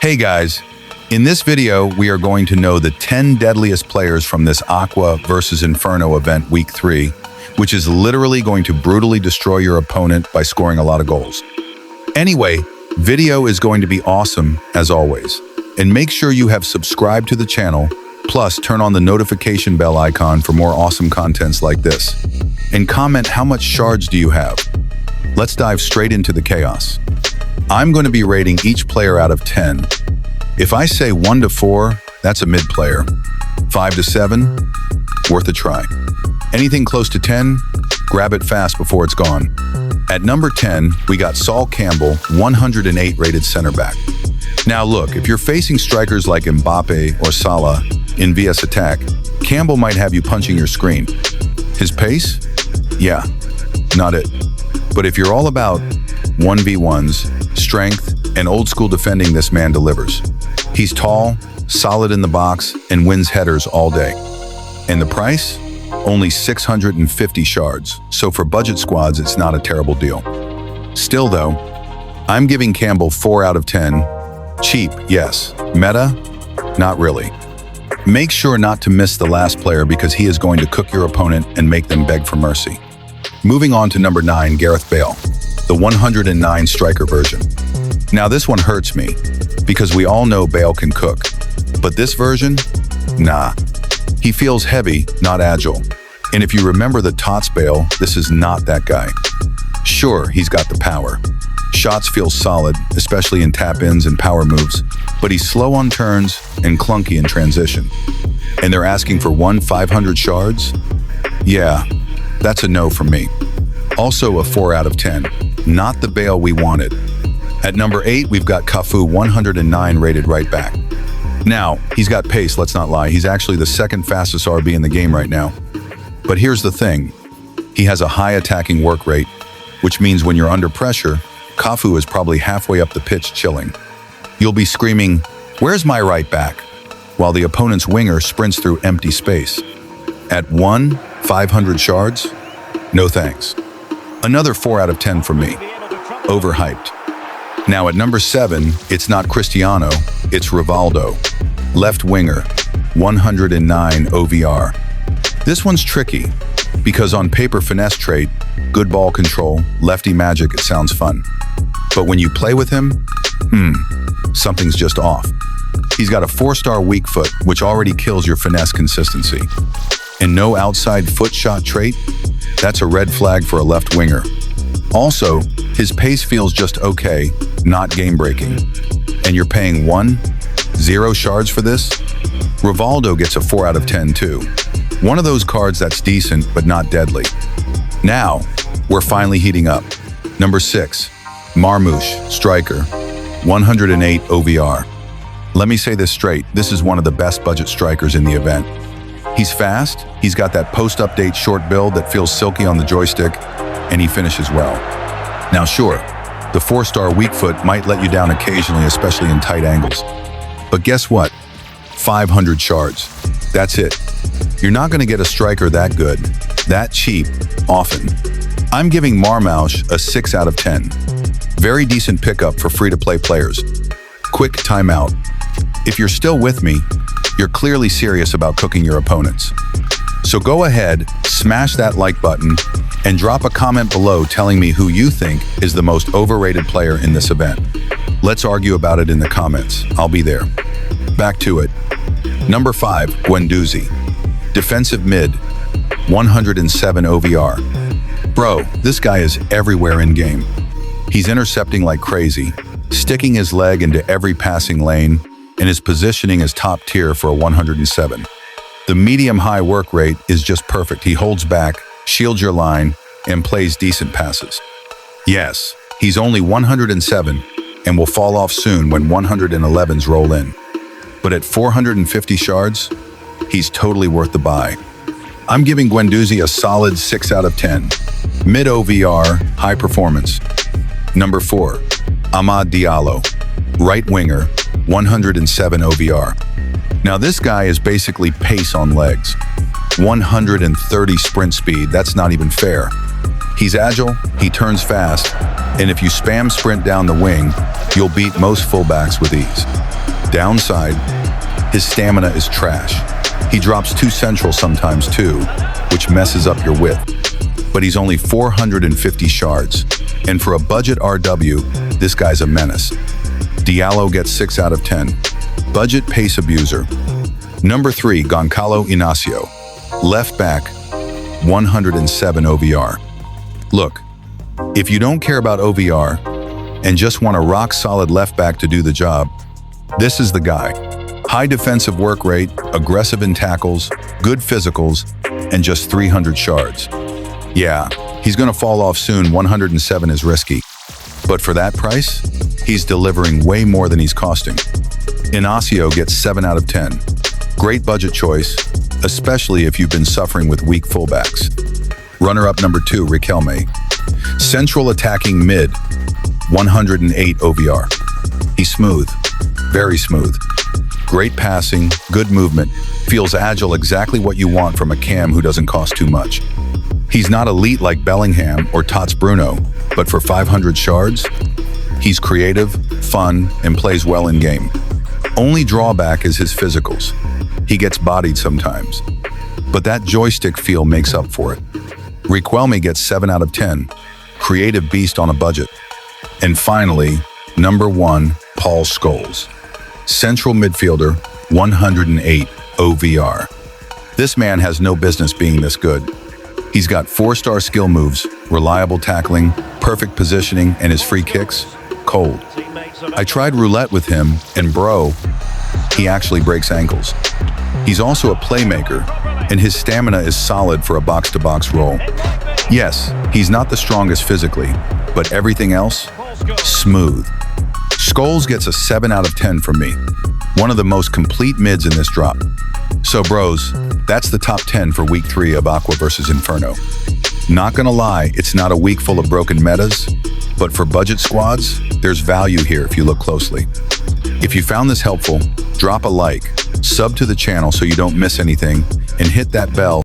Hey guys, in this video we are going to know the 10 deadliest players from this Aqua versus Inferno event week 3, which is literally going to brutally destroy your opponent by scoring a lot of goals. Anyway, video is going to be awesome as always, and make sure you have subscribed to the channel, plus turn on the notification bell icon for more awesome contents like this. And comment how much shards do you have. Let's dive straight into the chaos. I'm going to be rating each player out of 10. If I say 1 to 4, that's a mid player. 5 to 7, worth a try. Anything close to 10, grab it fast before it's gone. At number 10, we got Sol Campbell, 108 rated center back. Now look, if you're facing strikers like Mbappe or Salah in VS Attack, Campbell might have you punching your screen. His pace? Yeah, not it. But if you're all about 1v1s, strength, and old school defending, this man delivers. He's tall, solid in the box, and wins headers all day. And the price? Only 650 shards, so for budget squads it's not a terrible deal. Still though, I'm giving Campbell 4 out of 10. Cheap, yes. Meta? Not really. Make sure not to miss the last player because he is going to cook your opponent and make them beg for mercy. Moving on to number 9, Gareth Bale, the 109 striker version. Now this one hurts me, because we all know Bale can cook. But this version? Nah. He feels heavy, not agile. And if you remember the Tots Bale, this is not that guy. Sure, he's got the power. Shots feel solid, especially in tap-ins and power moves, but he's slow on turns and clunky in transition. And they're asking for 500 shards? Yeah, that's a no from me. Also a 4 out of 10. Not the Bale we wanted. At number 8, we've got Kafu, 109 rated right back. Now, he's got pace, let's not lie. He's actually the second fastest RB in the game right now. But here's the thing. He has a high attacking work rate, which means when you're under pressure, Kafu is probably halfway up the pitch chilling. You'll be screaming, "Where's my right back?" while the opponent's winger sprints through empty space. At 500 shards? No thanks. Another 4 out of 10 from me. Overhyped. Now at number 7, it's not Cristiano, it's Ravaldo. Left winger, 109 OVR. This one's tricky, because on paper finesse trait, good ball control, lefty magic, it sounds fun. But when you play with him, something's just off. He's got a 4-star weak foot, which already kills your finesse consistency. And no outside foot shot trait? That's a red flag for a left winger. Also, his pace feels just okay, not game-breaking. And you're paying 0 shards for this? Ravaldo gets a 4 out of 10 too. One of those cards that's decent, but not deadly. Now, we're finally heating up. Number 6, Marmush, striker, 108 OVR. Let me say this straight, this is one of the best budget strikers in the event. He's fast, he's got that post-update short build that feels silky on the joystick, and he finishes well. Now sure, the 4-star weak foot might let you down occasionally, especially in tight angles. But guess what? 500 shards. That's it. You're not going to get a striker that good, that cheap, often. I'm giving Marmush a 6 out of 10. Very decent pickup for free-to-play players. Quick timeout. If you're still with me, you're clearly serious about cooking your opponents. So go ahead, smash that like button, and drop a comment below telling me who you think is the most overrated player in this event. Let's argue about it in the comments. I'll be there. Back to it. Number 5, Gwenduzi. Defensive mid, 107 OVR. Bro, this guy is everywhere in game. He's intercepting like crazy, sticking his leg into every passing lane, and his positioning is top tier for a 107. The medium-high work rate is just perfect. He holds back, shields your line, and plays decent passes. Yes, he's only 107 and will fall off soon when 111s roll in. But at 450 shards, he's totally worth the buy. I'm giving Gwenduzi a solid 6 out of 10. Mid OVR, high performance. Number 4, Amad Diallo, right winger, 107 OVR. Now this guy is basically pace on legs. 130 sprint speed, that's not even fair. He's agile, he turns fast, and if you spam sprint down the wing, you'll beat most fullbacks with ease. Downside, his stamina is trash. He drops too central sometimes too, which messes up your width. But he's only 450 shards, and for a budget RW, this guy's a menace. Diallo gets 6 out of 10. Budget pace abuser. Number 3, Goncalo Inasio. Left back, 107 OVR. Look, if you don't care about OVR and just want a rock-solid left back to do the job, this is the guy. High defensive work rate, aggressive in tackles, good physicals, and just 300 shards. Yeah, he's gonna fall off soon. 107 is risky. But for that price, he's delivering way more than he's costing. Inasio gets 7 out of 10. Great budget choice, especially if you've been suffering with weak fullbacks. Runner-up number 2, Riquelme. Central attacking mid, 108 OVR. He's smooth, very smooth. Great passing, good movement, feels agile, exactly what you want from a cam who doesn't cost too much. He's not elite like Bellingham or Tots Bruno, but for 500 shards, he's creative, fun, and plays well in game. Only drawback is his physicals. He gets bodied sometimes, but that joystick feel makes up for it. Riquelme gets 7 out of 10, creative beast on a budget. And finally, number 1, Paul Scholes. Central midfielder, 108 OVR. This man has no business being this good. He's got 4-star skill moves, reliable tackling, perfect positioning, and his free kicks, cold. I tried roulette with him, and bro, he actually breaks ankles. He's also a playmaker, and his stamina is solid for a box-to-box role. Yes, he's not the strongest physically, but everything else, smooth. Scholes gets a 7 out of 10 from me. One of the most complete mids in this drop. So bros, that's the top 10 for week 3 of Aqua versus Inferno. Not gonna lie, it's not a week full of broken metas, but for budget squads, there's value here if you look closely. If you found this helpful, drop a like, sub to the channel so you don't miss anything, and hit that bell